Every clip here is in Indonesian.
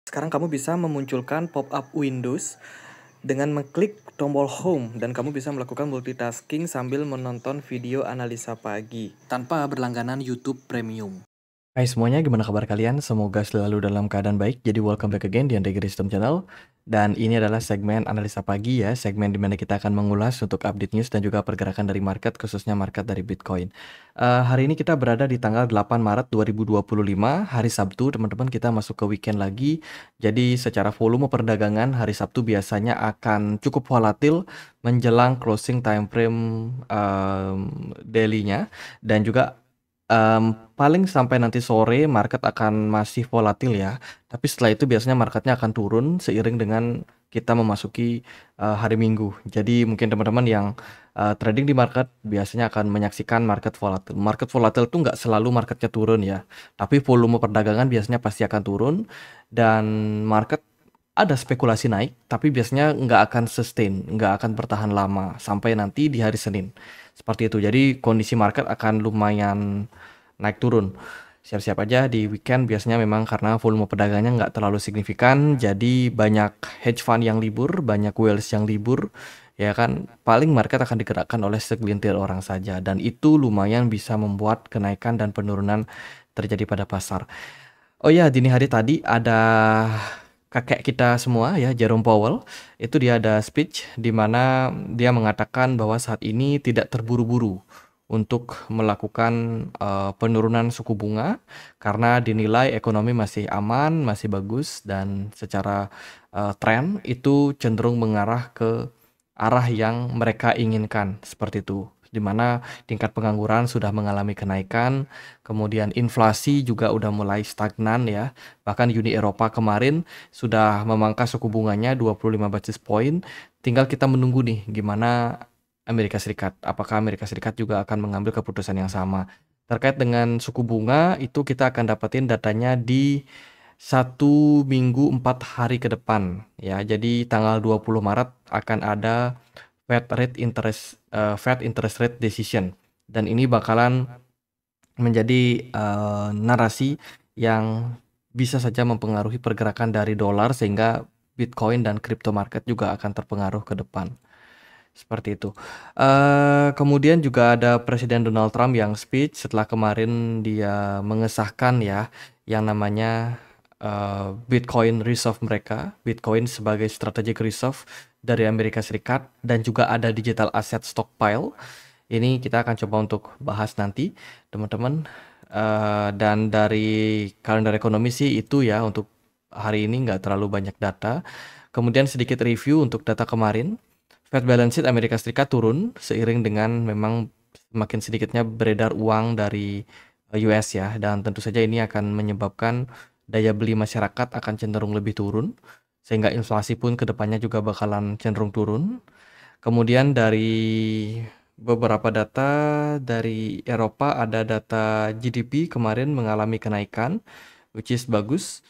Sekarang kamu bisa memunculkan pop-up Windows dengan mengklik tombol Home dan kamu bisa melakukan multitasking sambil menonton video analisa pagi tanpa berlangganan YouTube Premium. Hai semuanya, gimana kabar kalian? Semoga selalu dalam keadaan baik. Jadi welcome back again di Andega System Channel. Dan ini adalah segmen analisa pagi ya, segmen dimana kita akan mengulas untuk update news dan juga pergerakan dari market, khususnya market dari Bitcoin. Hari ini kita berada di tanggal 8 Maret 2025, hari Sabtu, teman-teman, kita masuk ke weekend lagi. Jadi secara volume perdagangan, hari Sabtu biasanya akan cukup volatil menjelang closing time frame daily-nya. Dan juga paling sampai nanti sore market akan masih volatil ya. Tapi setelah itu biasanya marketnya akan turun seiring dengan kita memasuki hari Minggu. Jadi mungkin teman-teman yang trading di market biasanya akan menyaksikan market volatil. Market volatil itu nggak selalu marketnya turun ya. Tapi volume perdagangan biasanya pasti akan turun. Dan market ada spekulasi naik, tapi biasanya nggak akan sustain, nggak akan bertahan lama sampai nanti di hari Senin. Seperti itu. Jadi kondisi market akan lumayan naik turun. Siap-siap aja di weekend biasanya memang karena volume pedagangnya nggak terlalu signifikan, jadi banyak hedge fund yang libur, banyak whales yang libur, ya kan. Paling market akan digerakkan oleh segelintir orang saja, dan itu lumayan bisa membuat kenaikan dan penurunan terjadi pada pasar. Oh ya, dini hari tadi ada kakek kita semua ya, Jerome Powell. Itu dia ada speech di mana dia mengatakan bahwa saat ini tidak terburu-buru untuk melakukan penurunan suku bunga karena dinilai ekonomi masih aman, masih bagus, dan secara tren itu cenderung mengarah ke arah yang mereka inginkan, seperti itu. Di mana tingkat pengangguran sudah mengalami kenaikan, kemudian inflasi juga udah mulai stagnan ya. Bahkan Uni Eropa kemarin sudah memangkas suku bunganya 25 basis point. Tinggal kita menunggu nih gimana Amerika Serikat. Apakah Amerika Serikat juga akan mengambil keputusan yang sama. Terkait dengan suku bunga, itu kita akan dapetin datanya di 1 minggu 4 hari ke depan. Ya, jadi tanggal 20 Maret akan ada Fed interest rate decision. Dan ini bakalan menjadi narasi yang bisa saja mempengaruhi pergerakan dari dolar sehingga Bitcoin dan crypto market juga akan terpengaruh ke depan. Seperti itu. Kemudian juga ada Presiden Donald Trump yang speech setelah kemarin dia mengesahkan ya yang namanya Bitcoin reserve mereka, Bitcoin sebagai strategic reserve dari Amerika Serikat, dan juga ada digital asset stockpile. Ini kita akan coba untuk bahas nanti, teman-teman. Dan dari kalender ekonomi sih itu ya untuk hari ini nggak terlalu banyak data. Kemudian sedikit review untuk data kemarin. Fed balance sheet Amerika Serikat turun seiring dengan memang semakin sedikitnya beredar uang dari US ya, dan tentu saja ini akan menyebabkan daya beli masyarakat akan cenderung lebih turun, sehingga inflasi pun kedepannya juga bakalan cenderung turun. Kemudian dari beberapa data dari Eropa ada data GDP kemarin mengalami kenaikan, which is bagus.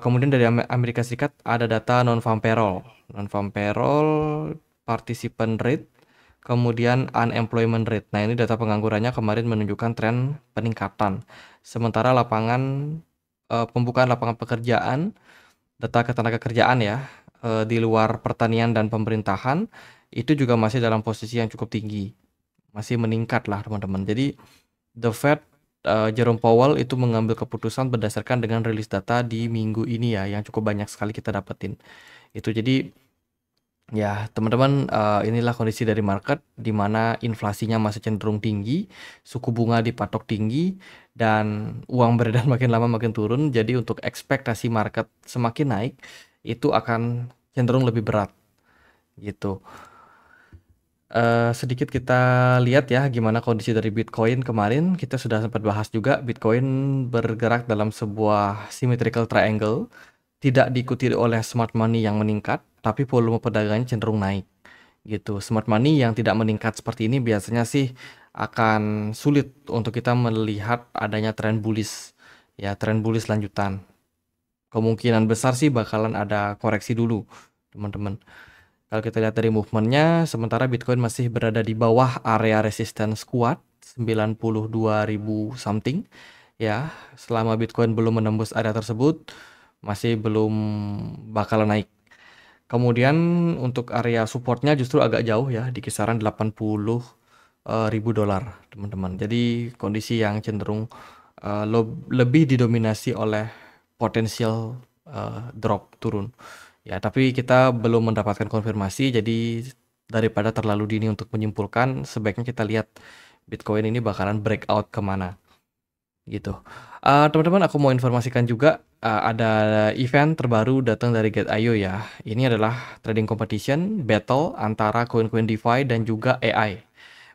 Kemudian dari Amerika Serikat ada data non-farm payroll, participant rate, kemudian unemployment rate. Nah, ini data penganggurannya kemarin menunjukkan tren peningkatan. Sementara pembukaan lapangan pekerjaan, data ketenagakerjaan ya, di luar pertanian dan pemerintahan itu juga masih dalam posisi yang cukup tinggi. Masih meningkat lah, teman-teman. Jadi The Fed Jerome Powell itu mengambil keputusan berdasarkan dengan rilis data di minggu ini ya, yang cukup banyak sekali kita dapetin. Itu jadi ya teman-teman, inilah kondisi dari market di mana inflasinya masih cenderung tinggi, suku bunga dipatok tinggi, dan uang beredar makin lama makin turun. Jadi untuk ekspektasi market semakin naik itu akan cenderung lebih berat gitu. Sedikit kita lihat ya gimana kondisi dari Bitcoin kemarin. Kita sudah sempat bahas juga, Bitcoin bergerak dalam sebuah symmetrical triangle, tidak diikuti oleh smart money yang meningkat, tapi volume perdagangannya cenderung naik gitu. Smart money yang tidak meningkat seperti ini biasanya sih akan sulit untuk kita melihat adanya tren bullish ya, tren bullish lanjutan. Kemungkinan besar sih bakalan ada koreksi dulu, teman-teman. Kalau kita lihat dari movementnya, sementara Bitcoin masih berada di bawah area resistance kuat 92.000 something. Ya, selama Bitcoin belum menembus area tersebut, masih belum bakal naik. Kemudian untuk area supportnya justru agak jauh ya, di kisaran 80 ribu dolar, teman-teman. Jadi kondisi yang cenderung lebih didominasi oleh potensial drop turun. Ya, tapi kita belum mendapatkan konfirmasi, jadi daripada terlalu dini untuk menyimpulkan, sebaiknya kita lihat Bitcoin ini bakalan breakout kemana, gitu. Teman-teman, aku mau informasikan juga ada event terbaru datang dari Gate.io ya. Ini adalah trading competition battle antara koin-koin DeFi dan juga AI.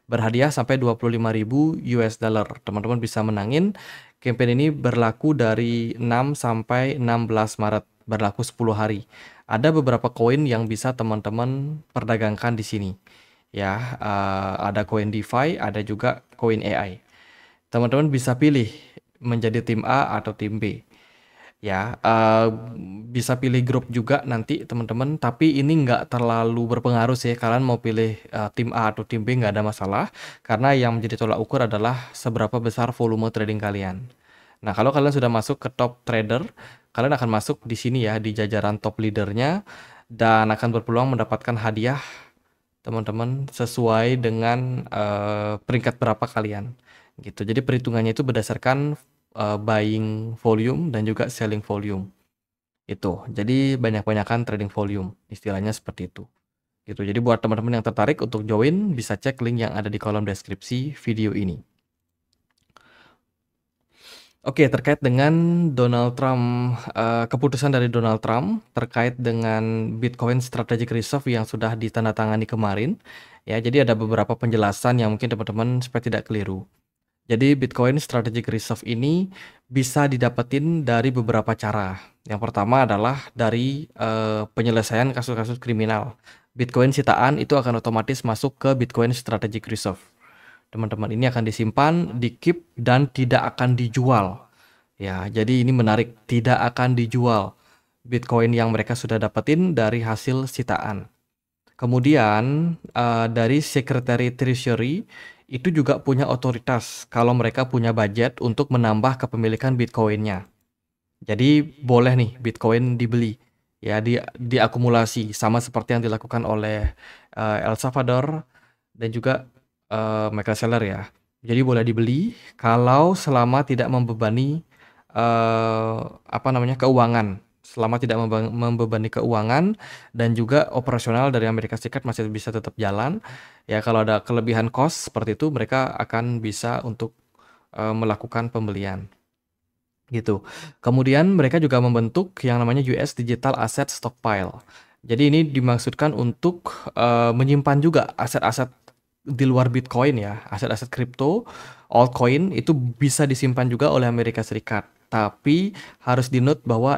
Berhadiah sampai 25.000 US dollar. Teman-teman bisa menangin. Campaign ini berlaku dari 6 sampai 16 Maret, berlaku 10 hari. Ada beberapa koin yang bisa teman-teman perdagangkan di sini. Ya, ada koin DeFi, ada juga koin AI. Teman-teman bisa pilih menjadi tim A atau tim B. Ya, bisa pilih grup juga nanti teman-teman, tapi ini nggak terlalu berpengaruh sih. Kalian mau pilih tim A atau tim B nggak ada masalah, karena yang menjadi tolak ukur adalah seberapa besar volume trading kalian. Nah, kalau kalian sudah masuk ke top trader, kalian akan masuk di sini ya, di jajaran top leadernya, dan akan berpeluang mendapatkan hadiah teman-teman sesuai dengan peringkat berapa kalian. Gitu. Jadi perhitungannya itu berdasarkan buying volume dan juga selling volume. Itu. Jadi banyak-banyakan trading volume, istilahnya seperti itu. Gitu. Jadi buat teman-teman yang tertarik untuk join, bisa cek link yang ada di kolom deskripsi video ini. Oke, terkait dengan Donald Trump, keputusan dari Donald Trump terkait dengan Bitcoin Strategic Reserve yang sudah ditandatangani kemarin, ya. Jadi ada beberapa penjelasan yang mungkin teman-teman supaya tidak keliru. Jadi Bitcoin Strategic Reserve ini bisa didapetin dari beberapa cara. Yang pertama adalah dari penyelesaian kasus-kasus kriminal. Bitcoin sitaan itu akan otomatis masuk ke Bitcoin Strategic Reserve. Teman-teman, ini akan disimpan, di-keep, dan tidak akan dijual. Ya, jadi ini menarik, tidak akan dijual Bitcoin yang mereka sudah dapetin dari hasil sitaan. Kemudian dari Secretary Treasury itu juga punya otoritas kalau mereka punya budget untuk menambah kepemilikan Bitcoinnya. Jadi boleh nih Bitcoin dibeli, ya, diakumulasi sama seperti yang dilakukan oleh El Salvador dan juga Michael Saylor ya. Jadi boleh dibeli kalau selama tidak membebani keuangan, selama tidak membebani keuangan, dan juga operasional dari Amerika Serikat masih bisa tetap jalan. Ya, kalau ada kelebihan cost seperti itu, mereka akan bisa untuk melakukan pembelian. Gitu. Kemudian mereka juga membentuk yang namanya US Digital Asset Stockpile. Jadi ini dimaksudkan untuk menyimpan juga aset-aset di luar Bitcoin ya, aset-aset kripto, altcoin itu bisa disimpan juga oleh Amerika Serikat. Tapi harus di-note bahwa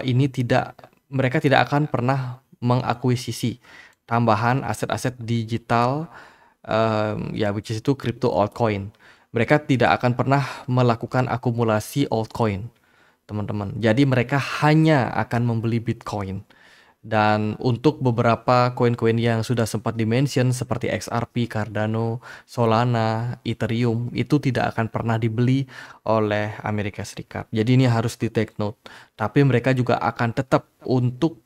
mereka tidak akan pernah mengakuisisi tambahan aset-aset digital ya, which is itu kripto altcoin. Mereka tidak akan pernah melakukan akumulasi altcoin, teman-teman. Jadi mereka hanya akan membeli Bitcoin. Dan untuk beberapa koin-koin yang sudah sempat dimention seperti XRP, Cardano, Solana, Ethereum itu tidak akan pernah dibeli oleh Amerika Serikat. Jadi ini harus di take note. Tapi mereka juga akan tetap untuk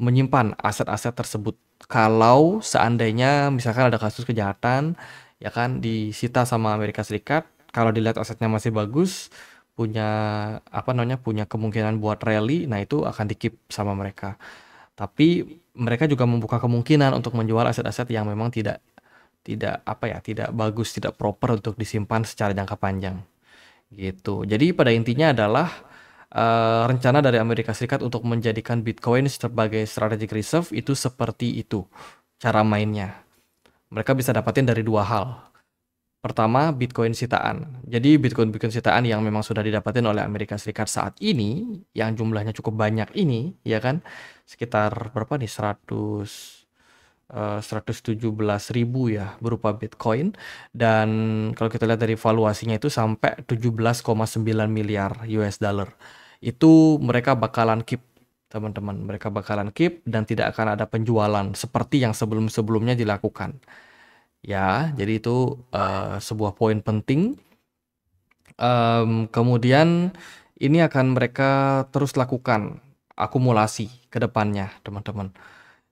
menyimpan aset-aset tersebut. Kalau seandainya misalkan ada kasus kejahatan, ya kan, disita sama Amerika Serikat, kalau dilihat asetnya masih bagus, punya kemungkinan buat rally, nah itu akan di-keep sama mereka. Tapi mereka juga membuka kemungkinan untuk menjual aset-aset yang memang tidak bagus, tidak proper untuk disimpan secara jangka panjang. Gitu. Jadi pada intinya adalah rencana dari Amerika Serikat untuk menjadikan Bitcoin sebagai strategic reserve itu seperti itu cara mainnya. Mereka bisa dapatin dari dua hal. Pertama, Bitcoin sitaan. Jadi Bitcoin sitaan yang memang sudah didapatin oleh Amerika Serikat saat ini, yang jumlahnya cukup banyak ini, ya kan, sekitar berapa nih, 117.000 ya berupa Bitcoin. Dan kalau kita lihat dari valuasinya itu sampai 17,9 miliar US dollar. Itu mereka bakalan keep, teman-teman. Mereka bakalan keep dan tidak akan ada penjualan seperti yang sebelum-sebelumnya dilakukan. Ya, jadi itu sebuah poin penting. Kemudian ini akan mereka terus lakukan akumulasi ke depannya, teman-teman.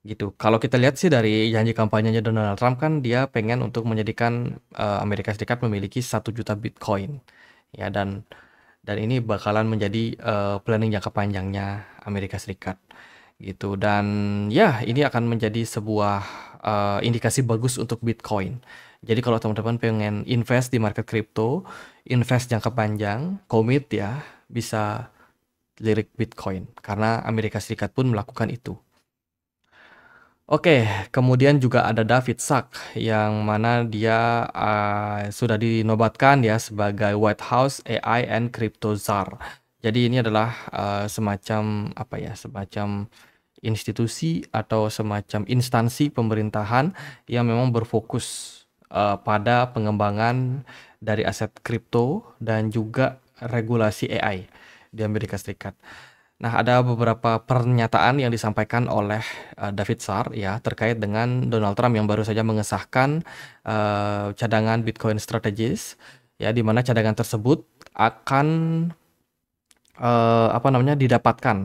Gitu. Kalau kita lihat sih dari janji kampanyenya Donald Trump kan dia pengen untuk menjadikan Amerika Serikat memiliki 1 juta Bitcoin. Ya, dan ini bakalan menjadi planning jangka panjangnya Amerika Serikat gitu. Dan ya ini akan menjadi sebuah indikasi bagus untuk Bitcoin. Jadi kalau teman-teman pengen invest di market crypto, invest jangka panjang, komit ya, bisa lirik Bitcoin karena Amerika Serikat pun melakukan itu. Oke, kemudian juga ada David Sack yang mana dia sudah dinobatkan ya sebagai White House AI and Crypto Czar. Jadi ini adalah semacam apa ya, semacam institusi atau semacam instansi pemerintahan yang memang berfokus pada pengembangan dari aset kripto dan juga regulasi AI di Amerika Serikat. Nah, ada beberapa pernyataan yang disampaikan oleh David Sack ya terkait dengan Donald Trump yang baru saja mengesahkan cadangan Bitcoin strategis ya di mana cadangan tersebut akan didapatkan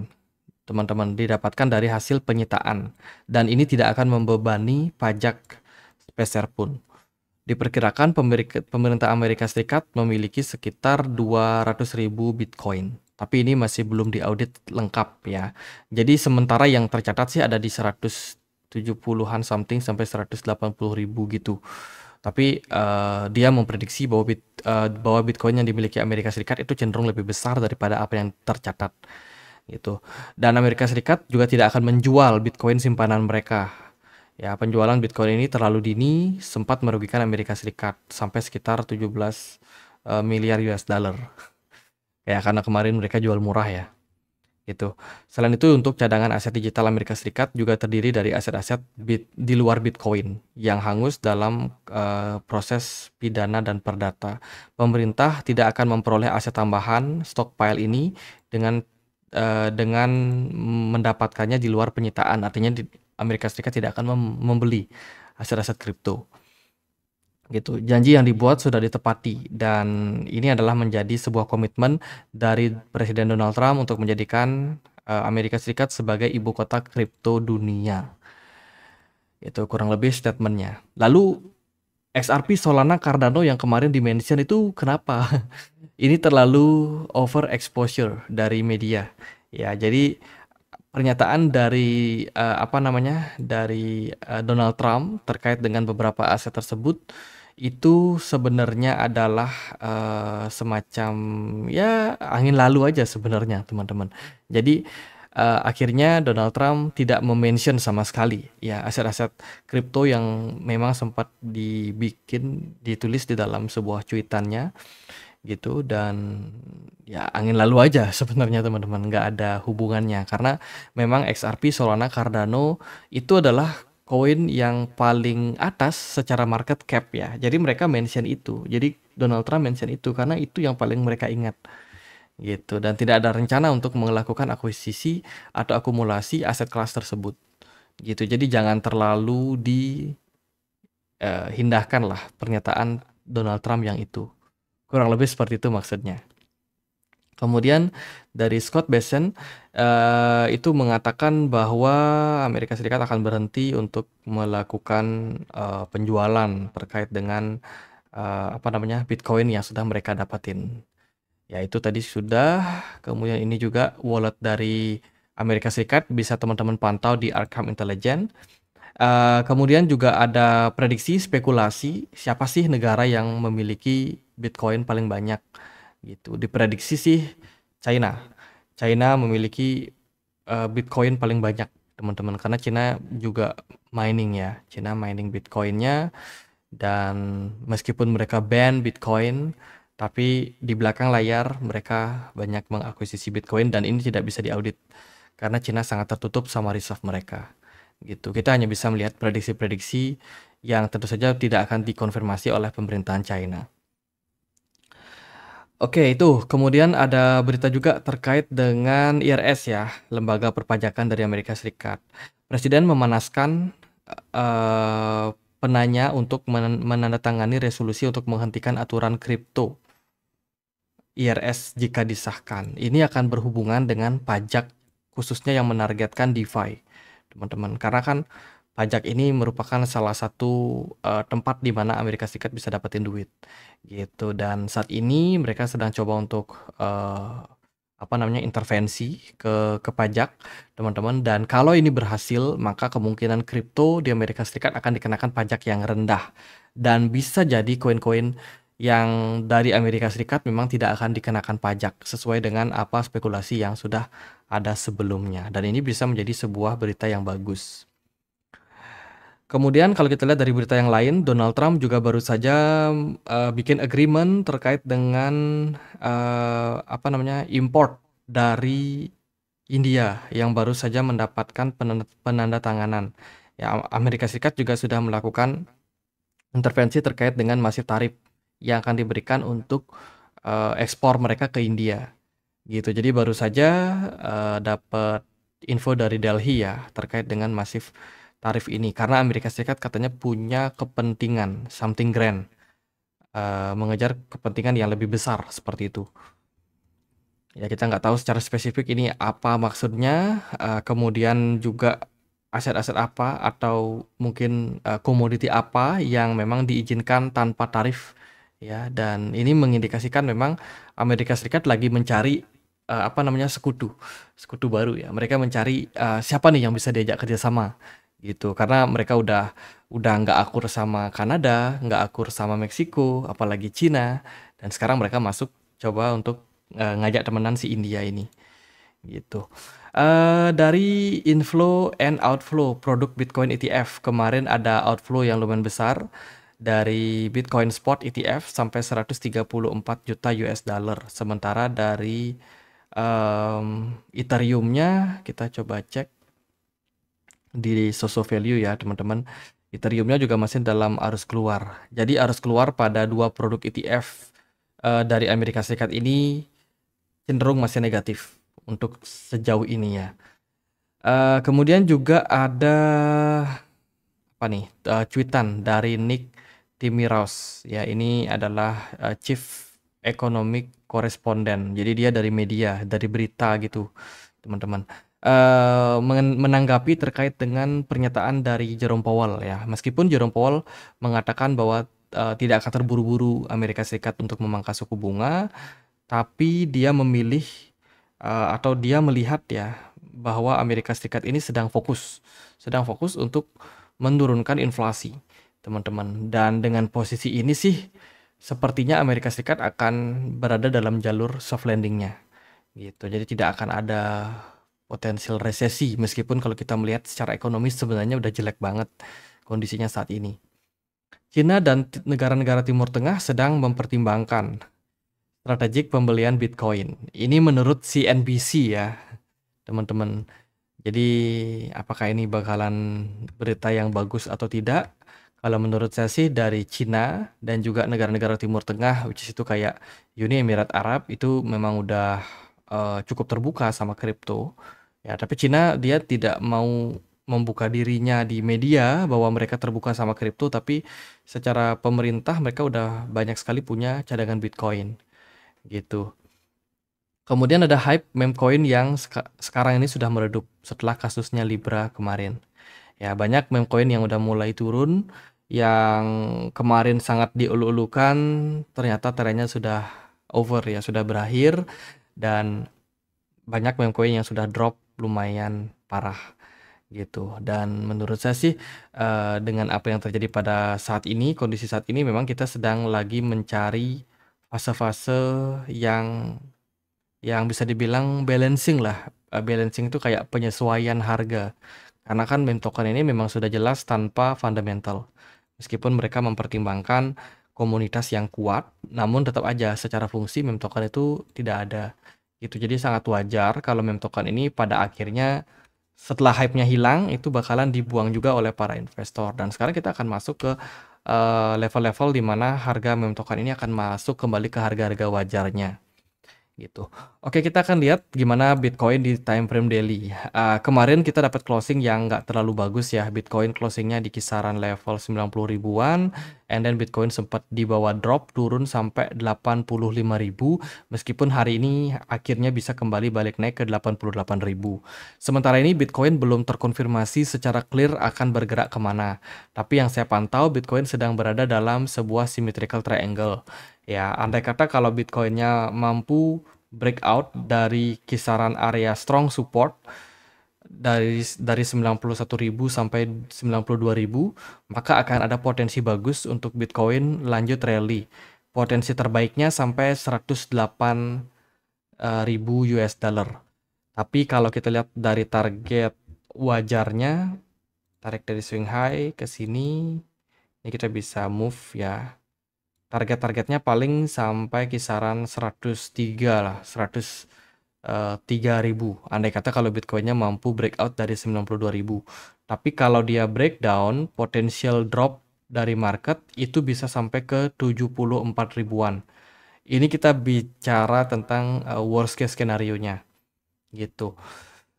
teman-teman didapatkan dari hasil penyitaan dan ini tidak akan membebani pajak sepeser pun. Diperkirakan pemerintah Amerika Serikat memiliki sekitar 200.000 Bitcoin. Tapi ini masih belum diaudit lengkap ya. Jadi sementara yang tercatat sih ada di 170-an something sampai 180.000 gitu. Tapi dia memprediksi bahwa Bitcoin yang dimiliki Amerika Serikat itu cenderung lebih besar daripada apa yang tercatat gitu. Dan Amerika Serikat juga tidak akan menjual Bitcoin simpanan mereka. Ya, penjualan Bitcoin ini terlalu dini sempat merugikan Amerika Serikat sampai sekitar 17 miliar US dollar. Ya, karena kemarin mereka jual murah ya. Gitu. Selain itu untuk cadangan aset digital Amerika Serikat juga terdiri dari aset-aset di luar Bitcoin yang hangus dalam proses pidana dan perdata. Pemerintah tidak akan memperoleh aset tambahan stockpile ini dengan mendapatkannya di luar penyitaan. Artinya Amerika Serikat tidak akan membeli aset-aset kripto. Gitu. Janji yang dibuat sudah ditepati dan ini adalah menjadi sebuah komitmen dari Presiden Donald Trump untuk menjadikan Amerika Serikat sebagai ibu kota kripto dunia. Itu kurang lebih statementnya. Lalu XRP Solana Cardano yang kemarin dimention itu kenapa? Ini terlalu overexposure dari media. Ya, jadi pernyataan dari Donald Trump terkait dengan beberapa aset tersebut itu sebenarnya adalah semacam ya angin lalu aja sebenarnya teman-teman. Jadi akhirnya Donald Trump tidak mention sama sekali ya aset-aset kripto yang memang sempat ditulis di dalam sebuah cuitannya gitu dan ya angin lalu aja sebenarnya teman-teman, nggak ada hubungannya karena memang XRP Solana Cardano itu adalah koin yang paling atas secara market cap ya, jadi mereka mention itu, jadi Donald Trump mention itu karena itu yang paling mereka ingat gitu dan tidak ada rencana untuk melakukan akuisisi atau akumulasi aset kelas tersebut gitu, jadi jangan terlalu hindahkan lah pernyataan Donald Trump yang itu. Kurang lebih seperti itu maksudnya. Kemudian dari Scott Bessent itu mengatakan bahwa Amerika Serikat akan berhenti untuk melakukan penjualan terkait dengan Bitcoin yang sudah mereka dapatin. Ya itu tadi sudah. Kemudian ini juga wallet dari Amerika Serikat bisa teman-teman pantau di Arkham Intelligence. Kemudian juga ada prediksi spekulasi siapa sih negara yang memiliki Bitcoin paling banyak gitu. Diprediksi sih China. China memiliki Bitcoin paling banyak teman-teman karena China juga mining ya. China mining Bitcoinnya dan meskipun mereka ban Bitcoin tapi di belakang layar mereka banyak mengakuisisi Bitcoin dan ini tidak bisa diaudit karena China sangat tertutup sama reserve mereka. Gitu. Kita hanya bisa melihat prediksi-prediksi yang tentu saja tidak akan dikonfirmasi oleh pemerintahan China. Oke, itu. Kemudian ada berita juga terkait dengan IRS ya, Lembaga Perpajakan dari Amerika Serikat. Presiden memanaskan penanya untuk menandatangani resolusi untuk menghentikan aturan kripto IRS jika disahkan. Ini akan berhubungan dengan pajak khususnya yang menargetkan DeFi, teman-teman. Karena kan pajak ini merupakan salah satu tempat di mana Amerika Serikat bisa dapetin duit, gitu. Dan saat ini mereka sedang coba untuk intervensi ke pajak, teman-teman. Dan kalau ini berhasil, maka kemungkinan kripto di Amerika Serikat akan dikenakan pajak yang rendah. Dan bisa jadi koin-koin yang dari Amerika Serikat memang tidak akan dikenakan pajak sesuai dengan apa spekulasi yang sudah ada sebelumnya. Dan ini bisa menjadi sebuah berita yang bagus. Kemudian kalau kita lihat dari berita yang lain, Donald Trump juga baru saja bikin agreement terkait dengan import dari India yang baru saja mendapatkan penandatanganan. Ya, Amerika Serikat juga sudah melakukan intervensi terkait dengan masif tarif yang akan diberikan untuk ekspor mereka ke India. Gitu. Jadi baru saja dapat info dari Delhi ya terkait dengan masif tarif ini karena Amerika Serikat katanya punya kepentingan something grand, mengejar kepentingan yang lebih besar seperti itu. Ya kita nggak tahu secara spesifik ini apa maksudnya, kemudian juga aset-aset apa atau mungkin komoditi apa yang memang diizinkan tanpa tarif ya, dan ini mengindikasikan memang Amerika Serikat lagi mencari sekutu baru ya. Mereka mencari siapa nih yang bisa diajak kerjasama gitu karena mereka udah nggak akur sama Kanada, nggak akur sama Meksiko, apalagi Cina, dan sekarang mereka masuk coba untuk ngajak temenan si India ini gitu. Dari inflow and outflow produk Bitcoin ETF, kemarin ada outflow yang lumayan besar dari Bitcoin Spot ETF sampai 134 juta US dollar. Sementara dari Ethereum-nya kita coba cek di Soso Value ya teman-teman. Ethereum-nya juga masih dalam arus keluar. Jadi arus keluar pada dua produk ETF dari Amerika Serikat ini cenderung masih negatif untuk sejauh ini ya. Kemudian juga ada cuitan dari Nick Timiraos ya, ini adalah Chief Economic Correspondent. Jadi dia dari media, dari berita gitu, teman-teman. Menanggapi terkait dengan pernyataan dari Jerome Powell ya. Meskipun Jerome Powell mengatakan bahwa tidak akan terburu-buru Amerika Serikat untuk memangkas suku bunga, tapi dia memilih atau dia melihat ya bahwa Amerika Serikat ini sedang fokus untuk menurunkan inflasi, teman-teman. Dan dengan posisi ini sih sepertinya Amerika Serikat akan berada dalam jalur soft landing-nya gitu. Jadi tidak akan ada potensial resesi, meskipun kalau kita melihat secara ekonomis sebenarnya udah jelek banget kondisinya saat ini. Cina dan negara-negara Timur Tengah sedang mempertimbangkan strategik pembelian Bitcoin. Ini menurut CNBC ya, teman-teman. Jadi apakah ini bakalan berita yang bagus atau tidak? Kalau menurut saya sih dari Cina dan juga negara-negara Timur Tengah, which is itu kayak Uni Emirat Arab, itu memang udah cukup terbuka sama kripto. Ya, tapi Cina dia tidak mau membuka dirinya di media bahwa mereka terbuka sama kripto, tapi secara pemerintah mereka udah banyak sekali punya cadangan Bitcoin gitu. Kemudian ada hype meme coin yang sekarang ini sudah meredup setelah kasusnya Libra kemarin. Ya, banyak meme coin yang udah mulai turun, yang kemarin sangat diulu-ulukan, ternyata trennya sudah over ya, sudah berakhir, dan banyak meme coin yang sudah drop lumayan parah gitu. Dan menurut saya sih dengan apa yang terjadi pada saat ini, kondisi saat ini memang kita sedang lagi mencari fase-fase yang bisa dibilang balancing lah. Balancing itu kayak penyesuaian harga. Karena kan meme token ini memang sudah jelas tanpa fundamental. Meskipun mereka mempertimbangkan komunitas yang kuat, namun tetap aja secara fungsi meme token itu tidak ada. Gitu. Jadi sangat wajar kalau meme token ini pada akhirnya setelah hype-nya hilang itu bakalan dibuang juga oleh para investor. Dan sekarang kita akan masuk ke level-level di mana harga meme token ini akan masuk kembali ke harga-harga wajarnya. gitu. Oke, kita akan lihat gimana Bitcoin di time frame daily. Kemarin kita dapat closing yang nggak terlalu bagus ya. Bitcoin closingnya di kisaran level 90 ribuan, and then Bitcoin sempat dibawa drop turun sampai 85 ribu, meskipun hari ini akhirnya bisa kembali balik naik ke 88 ribu. Sementara ini Bitcoin belum terkonfirmasi secara clear akan bergerak kemana. Tapi yang saya pantau, Bitcoin sedang berada dalam sebuah symmetrical triangle. Ya, andai kata kalau Bitcoinnya mampu breakout dari kisaran area strong support dari 91.000 sampai 92.000, maka akan ada potensi bagus untuk Bitcoin lanjut rally. Potensi terbaiknya sampai 108.000 US dollar. Tapi kalau kita lihat dari target wajarnya, tarik dari swing high ke sini, ini kita bisa move ya. Target-targetnya paling sampai kisaran 103 lah, 103.000. Andai kata kalau Bitcoinnya mampu breakout dari 92.000. Tapi kalau dia breakdown, potensial drop dari market itu bisa sampai ke 74 ribuan. Ini kita bicara tentang worst case skenario-nya gitu.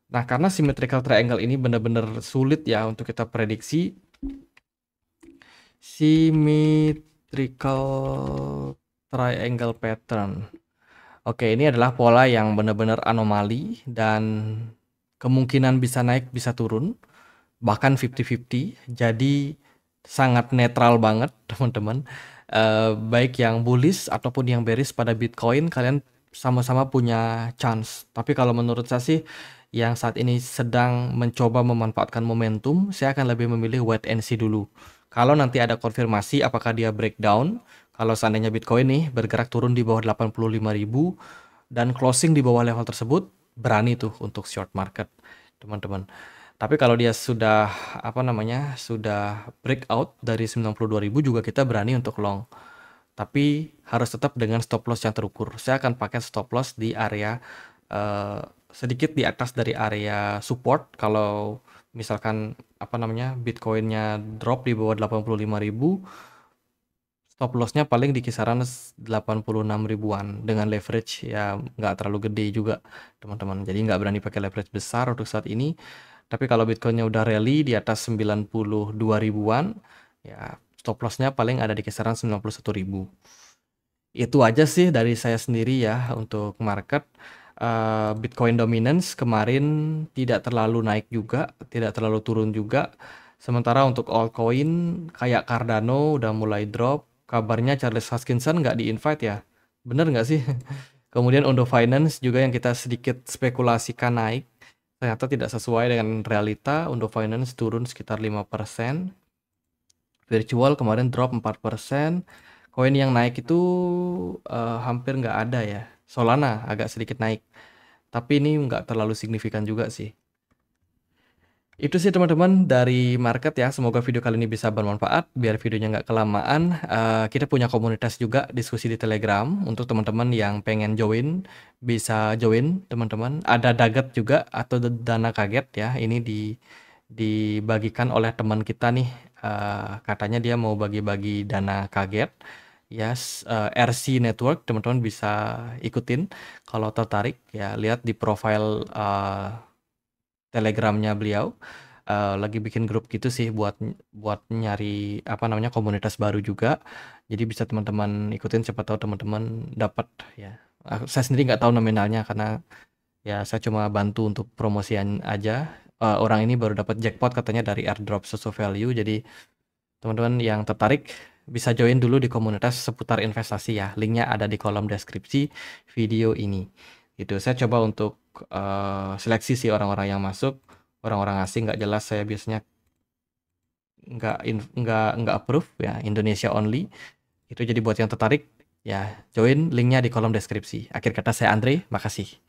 Nah, karena symmetrical triangle ini benar-benar sulit ya untuk kita prediksi. Symmetrical triangle pattern. Oke, ini adalah pola yang benar-benar anomali dan kemungkinan bisa naik bisa turun, bahkan 50-50. Jadi sangat netral banget teman-teman. Baik yang bullish ataupun yang bearish pada Bitcoin, kalian sama-sama punya chance. Tapi kalau menurut saya sih, yang saat ini sedang mencoba memanfaatkan momentum, saya akan lebih memilih wait and see dulu. Kalau nanti ada konfirmasi apakah dia breakdown, kalau seandainya Bitcoin nih bergerak turun di bawah 85.000 dan closing di bawah level tersebut, berani tuh untuk short market, teman-teman. Tapi kalau dia sudah sudah breakout dari 92.000 juga kita berani untuk long. Tapi harus tetap dengan stop loss yang terukur. Saya akan pakai stop loss di area sedikit di atas dari area support. Kalau misalkan Bitcoinnya drop di bawah 85.000, stop lossnya paling di kisaran 86 ribuan dengan leverage ya nggak terlalu gede juga teman-teman. Jadi nggak berani pakai leverage besar untuk saat ini. Tapi kalau Bitcoinnya udah rally di atas 92 ribuan, ya stop lossnya paling ada di kisaran 91 ribu. Itu aja sih dari saya sendiri ya untuk market. Bitcoin dominance kemarin tidak terlalu naik juga, tidak terlalu turun juga. Sementara untuk altcoin kayak Cardano udah mulai drop. Kabarnya Charles Hoskinson nggak di-invite ya. Bener nggak sih? Kemudian Ondo Finance juga yang kita sedikit spekulasikan naik, ternyata tidak sesuai dengan realita. Ondo Finance turun sekitar 5%. Virtual kemarin drop 4%. Koin yang naik itu hampir nggak ada ya. Solana agak sedikit naik. Tapi ini nggak terlalu signifikan juga sih. Itu sih teman-teman dari market ya. Semoga video kali ini bisa bermanfaat. Biar videonya nggak kelamaan. Kita punya komunitas juga diskusi di Telegram. Untuk teman-teman yang pengen join, bisa join teman-teman. Ada Daget juga atau dana kaget ya. Ini dibagikan oleh teman kita nih. Katanya dia mau bagi-bagi dana kaget. Yes, RC Network, teman-teman bisa ikutin kalau tertarik ya. Lihat di profile Telegramnya beliau, lagi bikin grup gitu sih buat nyari komunitas baru juga. Jadi bisa teman-teman ikutin, siapa tahu teman-teman dapat ya. Saya sendiri nggak tahu nominalnya karena ya saya cuma bantu untuk promosian aja. Orang ini baru dapat jackpot katanya dari airdrop Source of Value. Jadi teman-teman yang tertarik bisa join dulu di komunitas seputar investasi ya. Linknya ada di kolom deskripsi video ini. Gitu. Saya coba untuk seleksi sih orang-orang yang masuk. Orang-orang asing nggak jelas, saya biasanya nggak approve ya, Indonesia only. Itu jadi buat yang tertarik ya join, linknya di kolom deskripsi. Akhir kata saya Andre, makasih.